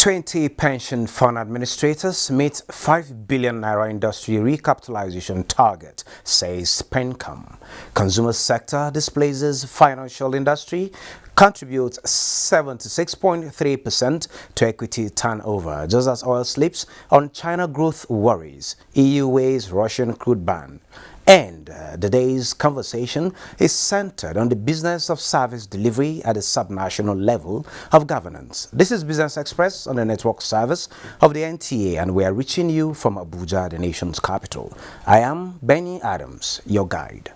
20 pension fund administrators meet 5 billion naira industry recapitalization target, says PENCAM. Consumer sector displaces financial industry, contributes 76.3% to equity turnover, just as oil slips on China growth worries, EU weighs Russian crude ban. And the day's conversation is centered on the business of service delivery at a subnational level of governance. This is Business Express on the network service of the NTA, and we are reaching you from Abuja, the nation's capital. I am Benny Adams, your guide.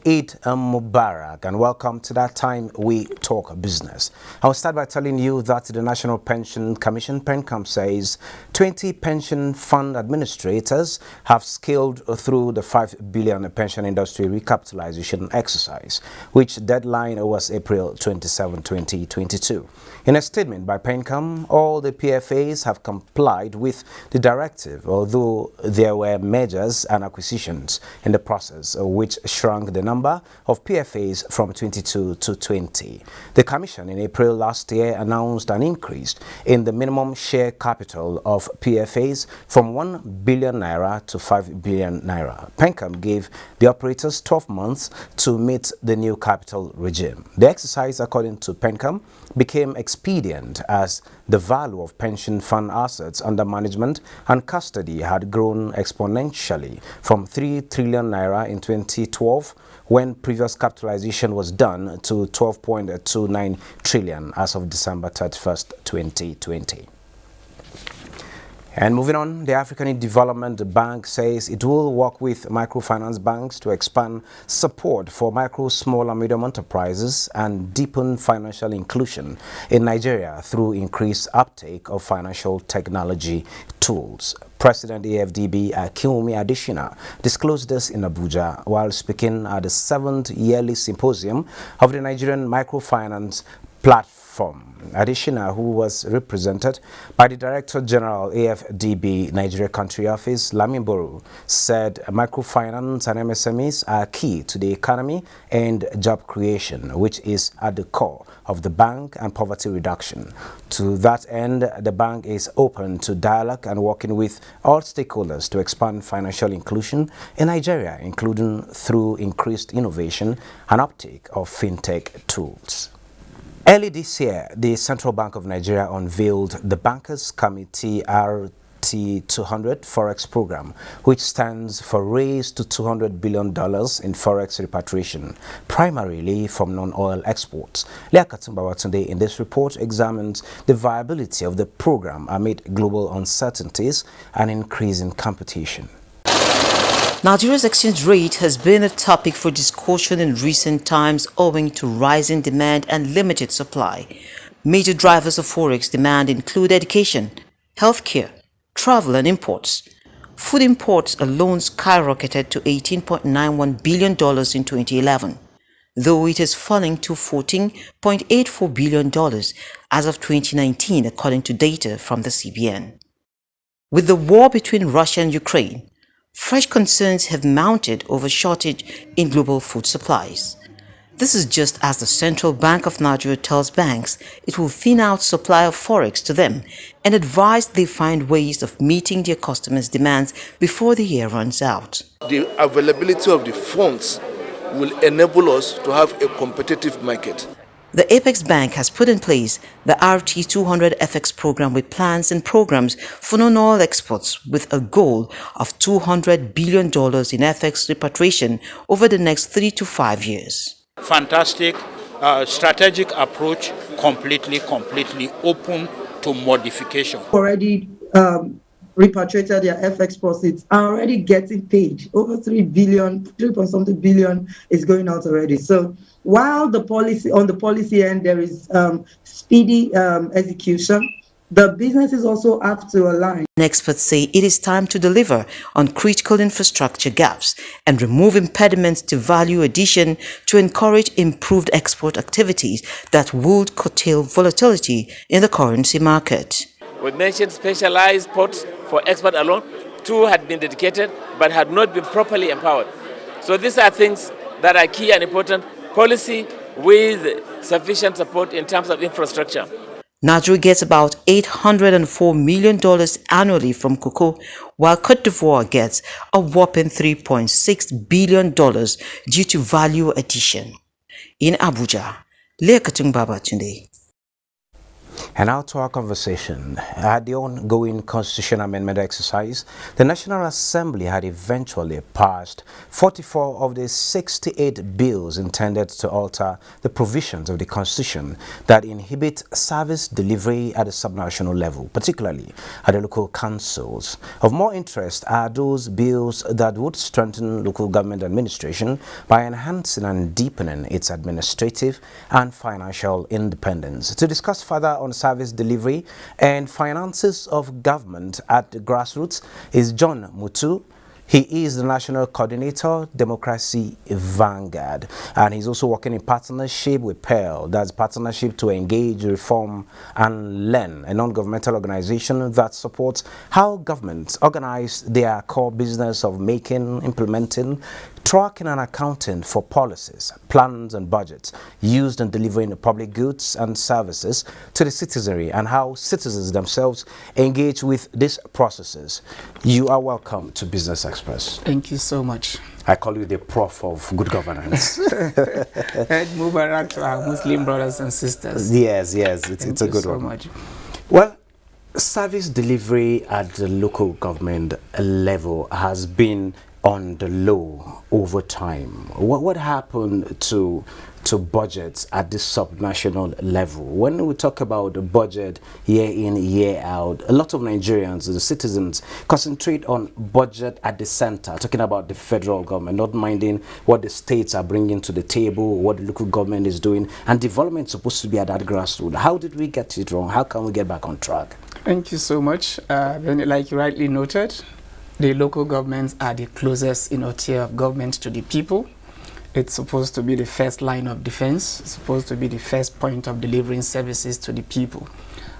Eid Mubarak, and welcome to that time we talk business. I will start by telling you that the National Pension Commission, PENCAM, says 20 pension fund administrators have scaled through the 5 billion pension industry recapitalization exercise, which deadline was April 27, 2022. In a statement by PENCAM, all the PFAs have complied with the directive, although there were mergers and acquisitions in the process, which shrunk the number of PFAs from 22 to 20. The Commission in April last year announced an increase in the minimum share capital of PFAs from 1 billion naira to 5 billion naira. PENCAM gave the operators 12 months to meet the new capital regime. The exercise, according to PENCAM, became expedient as the value of pension fund assets under management and custody had grown exponentially from 3 trillion naira in 2012 when previous capitalization was done to 12.29 trillion as of December 31st, 2020. And moving on, the African Development Bank says it will work with microfinance banks to expand support for micro, small and medium enterprises and deepen financial inclusion in Nigeria through increased uptake of financial technology tools. President AFDB Akinwumi Adesina disclosed this in Abuja while speaking at the 7th yearly symposium of the Nigerian microfinance platform. Adesina, who was represented by the Director General AFDB Nigeria Country Office, Lamiboru, said microfinance and MSMEs are key to the economy and job creation, which is at the core of the bank and poverty reduction. To that end, the bank is open to dialogue and working with all stakeholders to expand financial inclusion in Nigeria, including through increased innovation and uptake of fintech tools. Early this year, the Central Bank of Nigeria unveiled the Bankers Committee RT200 Forex program, which stands for Raise to $200 billion in Forex repatriation, primarily from non-oil exports. Leah Katumbawatunde in this report examines the viability of the program amid global uncertainties and increasing competition. Nigeria's exchange rate has been a topic for discussion in recent times owing to rising demand and limited supply. Major drivers of forex demand include education, healthcare, travel and imports. Food imports alone skyrocketed to $18.91 billion in 2011, though it is falling to $14.84 billion as of 2019 according to data from the CBN. With the war between Russia and Ukraine, fresh concerns have mounted over shortage in global food supplies. This is just as the Central Bank of Nigeria tells banks it will thin out supply of forex to them and advise they find ways of meeting their customers' demands before the year runs out. The availability of the funds will enable us to have a competitive market. The Apex Bank has put in place the RT200 FX program with plans and programs for non-oil exports with a goal of $200 billion in FX repatriation over the next 3 to 5 years. Fantastic strategic approach, completely open to modification. Already repatriated their FX proceeds are already getting paid. Over 3 point something billion is going out already. So while the policy end there is speedy execution, the businesses also have to align. Experts say it is time to deliver on critical infrastructure gaps and remove impediments to value addition to encourage improved export activities that would curtail volatility in the currency market. We mentioned specialized ports for export alone. 2 had been dedicated but had not been properly empowered. So these are things that are key and important. Policy with sufficient support in terms of infrastructure. Nigeria gets about $804 million annually from cocoa, while Cote d'Ivoire gets a whopping $3.6 billion due to value addition. In Abuja, Leakatung Babatunde. And now to our conversation. At the ongoing constitutional amendment exercise, the National Assembly had eventually passed 44 of the 68 bills intended to alter the provisions of the Constitution that inhibit service delivery at the subnational level, particularly at the local councils. Of more interest are those bills that would strengthen local government administration by enhancing and deepening its administrative and financial independence. To discuss further on service delivery and finances of government at the grassroots is John Mutu. He is the National Coordinator, Democracy Vanguard, and he's also working in partnership with PEARL, that's Partnership to Engage, Reform and Learn, a non-governmental organization that supports how governments organize their core business of making, implementing, tracking and accounting for policies, plans and budgets used in delivering public goods and services to the citizenry and how citizens themselves engage with these processes. You are welcome to Business Express. Thank you so much. I call you the prof of good governance. Eid Mubarak to our Muslim brothers and sisters. Yes, it's a good one. Much. Well, service delivery at the local government level has been on the low over time. What happened to budgets at this subnational level? When we talk about the budget year in, year out, a lot of Nigerians, the citizens, concentrate on budget at the center, talking about the federal government, not minding what the states are bringing to the table, what the local government is doing, and development is supposed to be at that grassroots. How did we get it wrong? How can we get back on track? Thank you so much. Like you rightly noted, the local governments are the closest tier of government to the people. It's supposed to be the first line of defense. It's supposed to be the first point of delivering services to the people.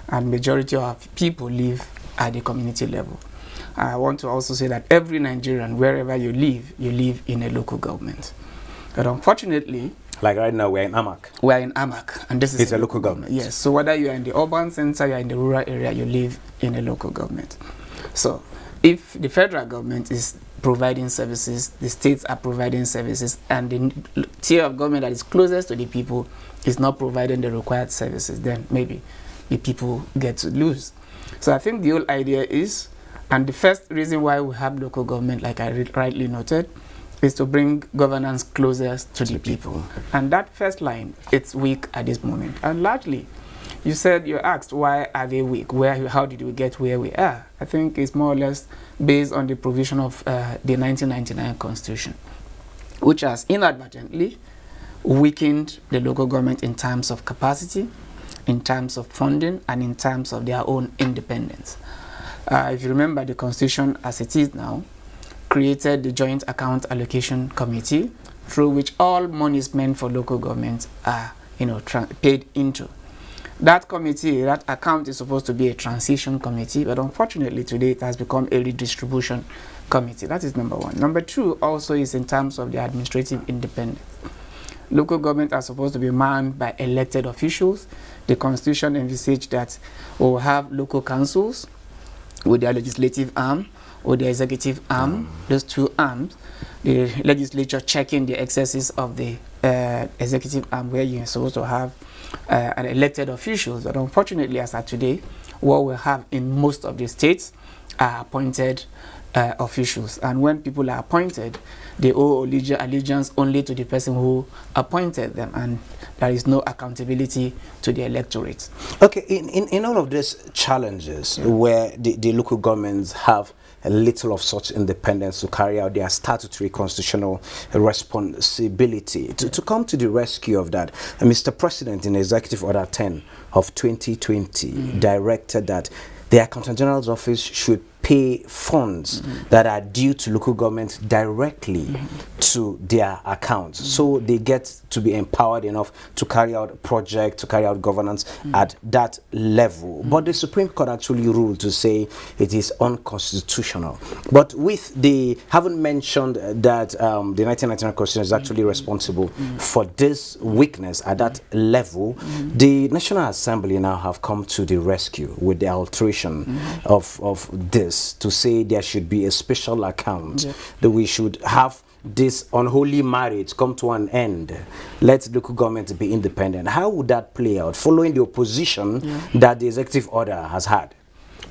And majority of people live at the community level. I want to also say that every Nigerian, wherever you live in a local government. But unfortunately, like right now, we're in Amak. We're in Amak, and this is a local government. Yes, so whether you're in the urban center, you're in the rural area, you live in a local government. So if the federal government is providing services, the states are providing services, and the tier of government that is closest to the people is not providing the required services, then maybe the people get to lose. So I think the whole idea is, and the first reason why we have local government, like I rightly noted, is to bring governance closer to the people. And that first line, it's weak at this moment. And largely, you asked why are they weak? How did we get where we are? I think it's more or less based on the provision of the 1999 Constitution, which has inadvertently weakened the local government in terms of capacity, in terms of funding, and in terms of their own independence. If you remember, the Constitution as it is now created the Joint Account Allocation Committee, through which all monies meant for local governments are paid into. That committee, that account is supposed to be a transition committee, but unfortunately today it has become a redistribution committee. That is number one. Number two also is in terms of the administrative independence. Local government are supposed to be manned by elected officials. The Constitution envisaged that we will have local councils with their legislative arm or the executive arm, those two arms, the legislature checking the excesses of the executive arm, where you're supposed to have an elected officials. But unfortunately, as of today, what we have in most of the states are appointed officials, and when people are appointed, they owe allegiance only to the person who appointed them, and there is no accountability to the electorate. Okay, in all of these challenges, where the local governments have a little of such independence to carry out their statutory constitutional responsibility, to come to the rescue of that, Mr. President, in Executive Order 10 of 2020, directed that the Accountant General's office should pay funds that are due to local governments directly to their accounts, so they get to be empowered enough to carry out projects, to carry out governance at that level. But the Supreme Court actually ruled to say it is unconstitutional. But with the, haven't mentioned that the 1999 Constitution is actually responsible for this weakness at that level, the National Assembly now have come to the rescue with the alteration of this, to say there should be a special account, that we should have this unholy marriage come to an end. Let local government be independent. How would that play out following the opposition that the executive order has had?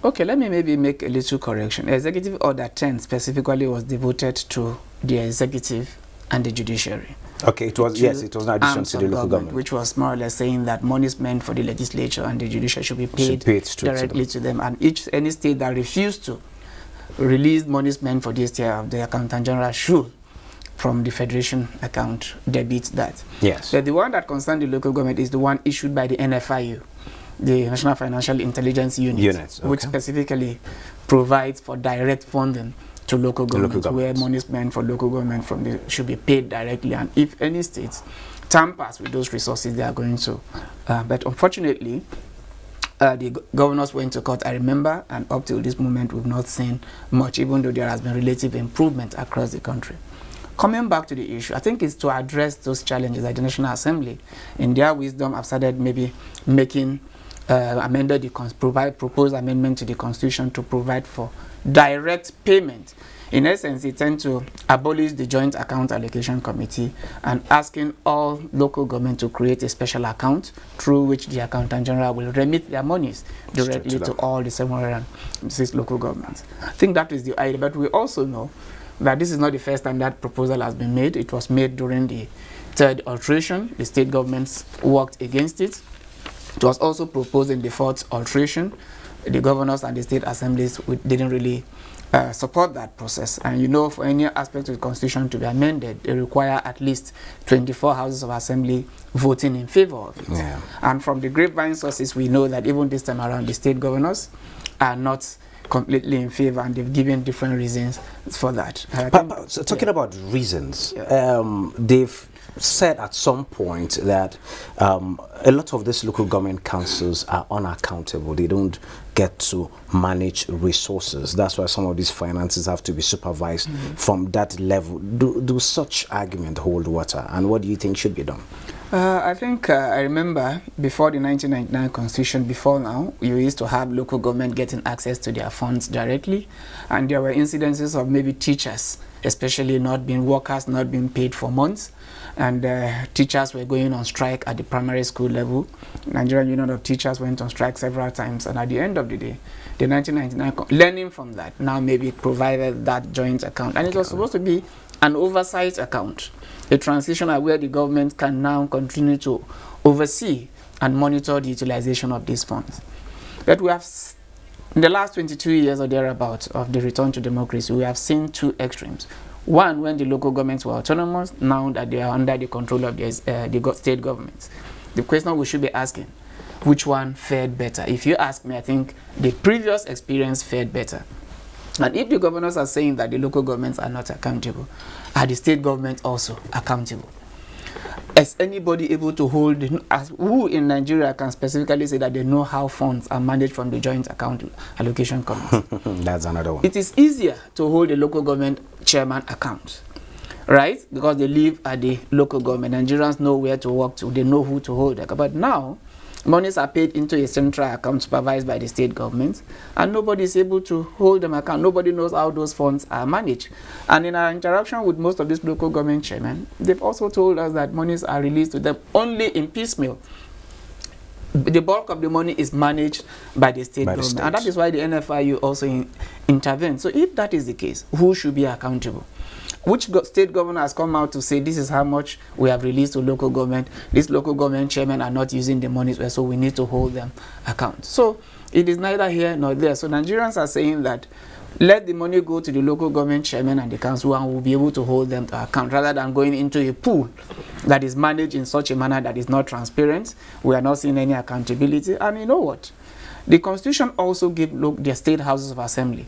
Okay, let me maybe make a little correction. Executive Order 10 specifically was devoted to the executive and the judiciary. Okay, it was, yes, it was an addition to the local government, which was more or less saying that monies meant for the legislature and the judiciary should be paid directly to them, and any state that refused to release monies meant for this year, the Accountant General should, from the Federation account, debit that. Yes. But the one that concerns the local government is the one issued by the NFIU, the National Financial Intelligence Unit, which specifically provides for direct funding to local governments, where monies meant for local government should be paid directly, and if any states tampers with those resources, they are going to. But unfortunately, the governors went to court, I remember, and up till this moment we've not seen much, even though there has been relative improvement across the country. Coming back to the issue, I think it's to address those challenges that the National Assembly, in their wisdom, have started maybe making proposed amendment to the Constitution to provide for direct payment. In essence, it tends to abolish the Joint Account Allocation Committee and asking all local government to create a special account through which the Accountant General will remit their monies directly to all the 706 local governments. I think that is the idea, but we also know that this is not the first time that proposal has been made. It was made during the third alteration. The state governments worked against it. It was also proposed in the fourth alteration. The governors and the state assemblies didn't really support that process. And you know, for any aspect of the Constitution to be amended, they require at least 24 houses of assembly voting in favor of it. Yeah. And from the grapevine sources, we know that even this time around, the state governors are not completely in favor, and they've given different reasons for that. So talking about reasons, they've said at some point that a lot of these local government councils are unaccountable. They don't get to manage resources. That's why some of these finances have to be supervised from that level. Do such argument hold water, and what do you think should be done? I think I remember before the 1999 Constitution, before now, you used to have local government getting access to their funds directly, and there were incidences of maybe teachers, especially workers not being paid for months, and teachers were going on strike at the primary school level. Nigerian Union of Teachers went on strike several times, and at the end of the day, the 1999 learning from that now maybe provided that joint account, and it was supposed to be an oversight account, a transitional where the government can now continue to oversee and monitor the utilization of these funds. But we have, in the last 22 years or thereabouts of the return to democracy, we have seen two extremes. One, when the local governments were autonomous, now that they are under the control of the state governments. The question we should be asking, which one fared better? If you ask me, I think the previous experience fared better. And if the governors are saying that the local governments are not accountable, are the state governments also accountable? Is anybody able to hold, who in Nigeria can specifically say that they know how funds are managed from the Joint Account Allocation Committee? That's another one. It is easier to hold a local government chairman account, right? Because they live at the local government. Nigerians know where to work to, they know who to hold. But now, monies are paid into a central account supervised by the state government, and nobody is able to hold them account. Nobody knows how those funds are managed. And in our interaction with most of these local government chairmen, they've also told us that monies are released to them only in piecemeal. the bulk of the money is managed by the state government. And that is why the NFIU also intervenes. So if that is the case, who should be accountable? Which state governor has come out to say this is how much we have released to local government? These local government chairmen are not using the money well, so we need to hold them account. So it is neither here nor there. So Nigerians are saying that let the money go to the local government chairman and the council, and we'll be able to hold them to account rather than going into a pool that is managed in such a manner that is not transparent. We are not seeing any accountability. And you know what? The Constitution also gives the state houses of assembly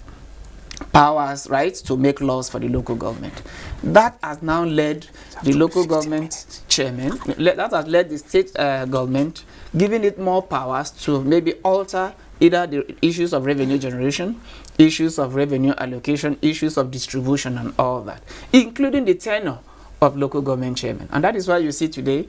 powers, right, to make laws for the local government. That has now led the local government chairman, that has led the state government, giving it more powers to maybe alter either the issues of revenue generation, issues of revenue allocation, issues of distribution and all that, including the tenure of local government chairman. And that is why you see today,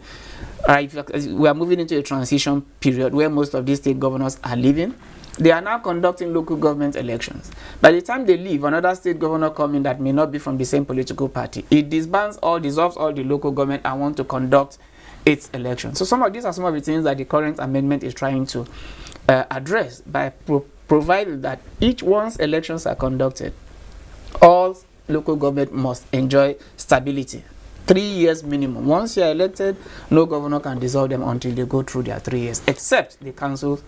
we are moving into a transition period where most of these state governors are leaving. They are now conducting local government elections. By the time they leave, another state governor comes in that may not be from the same political party. It dissolves all the local government and want to conduct its elections. So these are some of the things that the current amendment is trying to address by providing that once elections are conducted, all local government must enjoy stability. 3 years minimum. Once you are elected, no governor can dissolve them until they go through their 3 years, except the council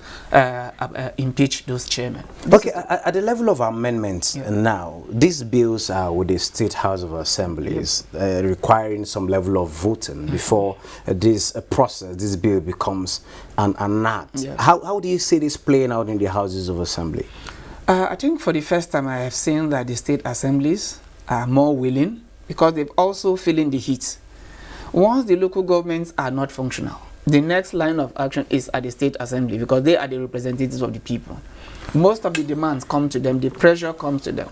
impeach those chairmen. Okay, at the level of amendments now, these bills are with the State House of Assemblies, requiring some level of voting before this bill becomes an act. How do you see this playing out in the Houses of Assembly? I think for the first time I have seen that the state assemblies are more willing, because they've also feeling the heat. Once the local governments are not functional, the next line of action is at the state assembly, because they are the representatives of the people. Most of the demands come to them, the pressure comes to them.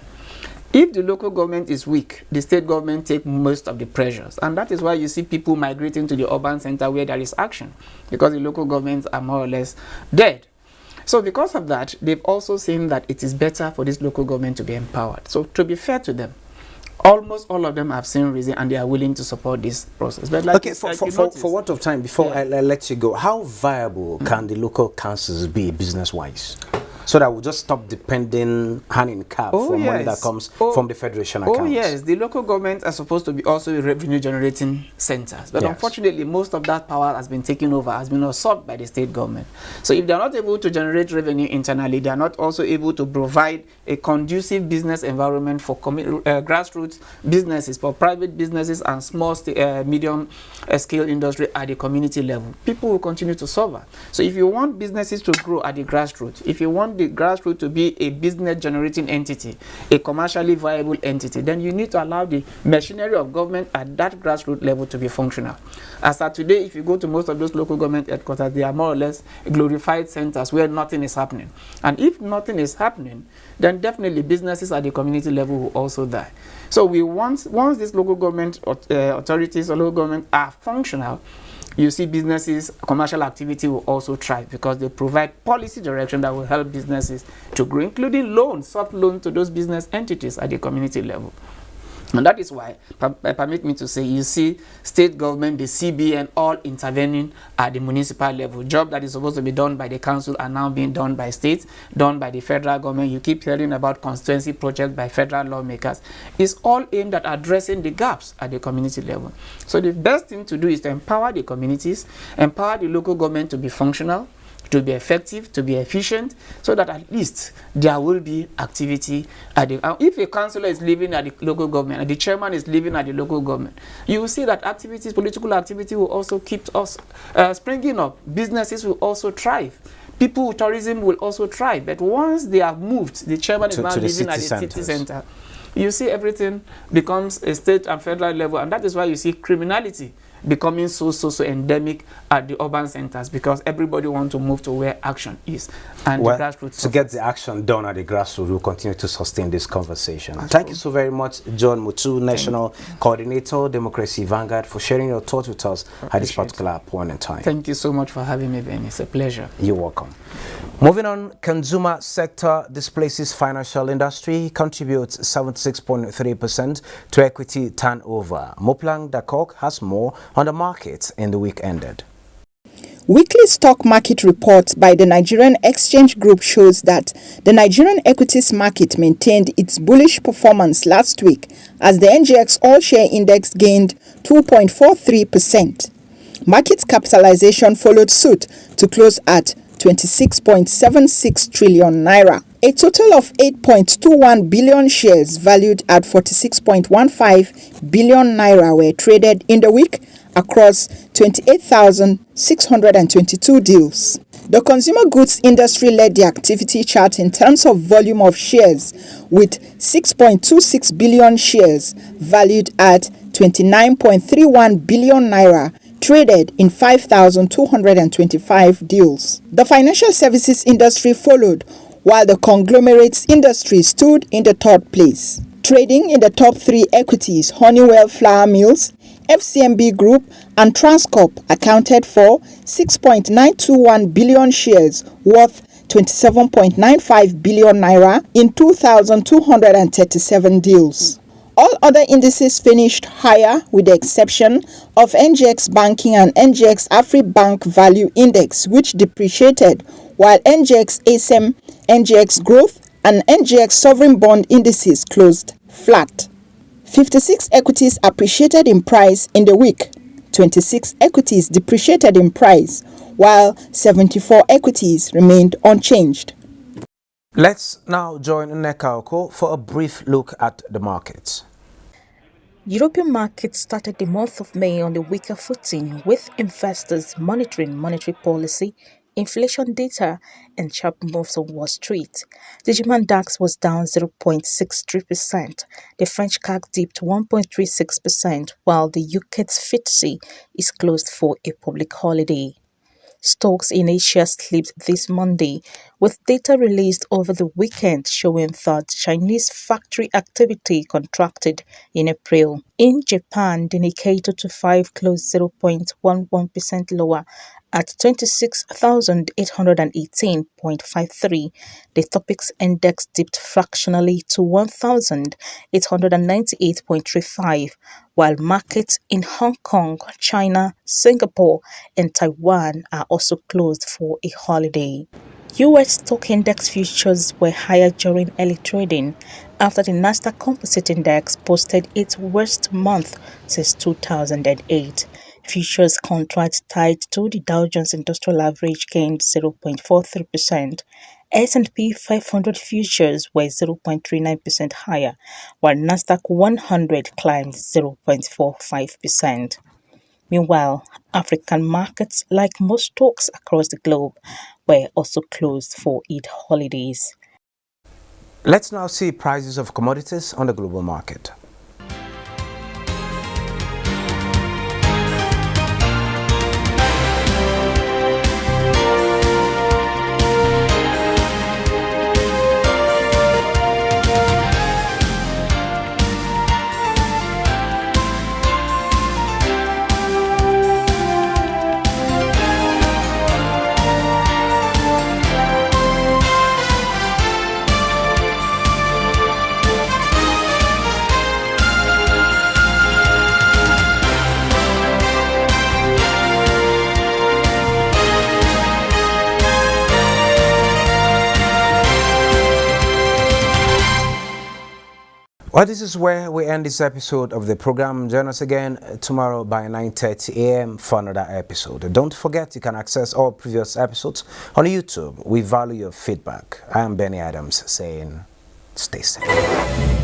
If the local government is weak, the state government take most of the pressures. And that is why you see people migrating to the urban center where there is action, because the local governments are more or less dead. So because of that, they've also seen that it is better for this local government to be empowered. So to be fair to them, almost all of them have seen reason and they are willing to support this process. But like for what of time, before I let you go, how viable can the local councils be business-wise? So that we'll just stop depending hand in cap for money that comes from the federation account. Oh yes, the local governments are supposed to be also revenue generating centers. But unfortunately, most of that power has been taken over, has been usurped by the state government. So if they are not able to generate revenue internally, they are not also able to provide a conducive business environment for grassroots businesses, for private businesses and small medium scale industry at the community level. People will continue to suffer. So if you want businesses to grow at the grassroots, if you want the grassroots to be a business generating entity, a commercially viable entity, then you need to allow the machinery of government at that grassroots level to be functional. As of today, if you go to most of those local government headquarters, they are more or less glorified centers where nothing is happening. And if nothing is happening, then definitely businesses at the community level will also die. So once these local government authorities or local government are functional, you see businesses, commercial activity will also thrive because they provide policy direction that will help businesses to grow, including loans, soft loans to those business entities at the community level. And that is why, permit me to say, you see state government, the CBN, all intervening at the municipal level. Jobs that is supposed to be done by the council are now being done by states, done by the federal government. You keep hearing about constituency projects by federal lawmakers. It's all aimed at addressing the gaps at the community level. So the best thing to do is to empower the communities, empower the local government to be functional, to be effective, to be efficient, so that at least there will be activity at the if a councillor is living at the local government and the chairman is living at the local government, you will see that activities, political activity will also keep us springing up. Businesses will also thrive. People with tourism will also thrive. But once they have moved, the chairman is now living at the city center, you see everything becomes a state and federal level, and that is why you see criminality becoming so endemic at the urban centers, because everybody wants to move to where action is. And the grassroots to get the action done at the grassroots, we'll continue to sustain this conversation. Thank you so very much, John Mutu, National Coordinator, Democracy Vanguard, for sharing your thoughts with us at this particular point in time. Thank you so much for having me, Ben. It's a pleasure. You're welcome. Moving on, consumer sector displaces financial industry, contributes 76.3% to equity turnover. Moplang Dakok has more on the market in the week ended. Weekly stock market report by the Nigerian Exchange Group shows that the Nigerian equities market maintained its bullish performance last week as the NGX All-Share Index gained 2.43%. Market capitalization followed suit to close at 26.76 trillion naira. A total of 8.21 billion shares valued at 46.15 billion naira were traded in the week across 28,622 deals. The consumer goods industry led the activity chart in terms of volume of shares, with 6.26 billion shares valued at 29.31 billion naira traded in 5,225 deals. The financial services industry followed, while the conglomerates industry stood in the third place. Trading in the top three equities, Honeywell Flour Mills, FCMB Group and Transcorp accounted for 6.921 billion shares worth 27.95 billion naira in 2,237 deals. All other indices finished higher with the exception of NGX Banking and NGX AfriBank Value Index, which depreciated, while NGX ASEM, NGX Growth and NGX Sovereign Bond indices closed flat. 56 equities appreciated in price in the week, 26 equities depreciated in price, while 74 equities remained unchanged. Let's now join Nneka Oko for a brief look at the markets. European markets started the month of May on a weaker footing, with investors monitoring monetary policy, inflation data, and sharp moves on Wall Street. The German DAX was down 0.63%. The French CAC dipped 1.36%, while the UK's FTSE is closed for a public holiday. Stocks in Asia slipped this Monday, with data released over the weekend showing that Chinese factory activity contracted in April. In Japan, the Nikkei 225 closed 0.11% lower at 26,818.53. The Topix index dipped fractionally to 1,898.35, while markets in Hong Kong, China, Singapore, and Taiwan are also closed for a holiday. U.S. stock index futures were higher during early trading after the Nasdaq Composite Index posted its worst month since 2008. Futures contracts tied to the Dow Jones Industrial Average gained 0.43%. S&P 500 futures were 0.39% higher, while Nasdaq 100 climbed 0.45%. Meanwhile, African markets, like most stocks across the globe, were also closed for Eid holidays. Let's now see prices of commodities on the global market. Well, this is where we end this episode of the program. Join us again tomorrow by 9:30 a.m. for another episode. Don't forget, you can access all previous episodes on YouTube. We value your feedback. I am Benny Adams saying, stay safe.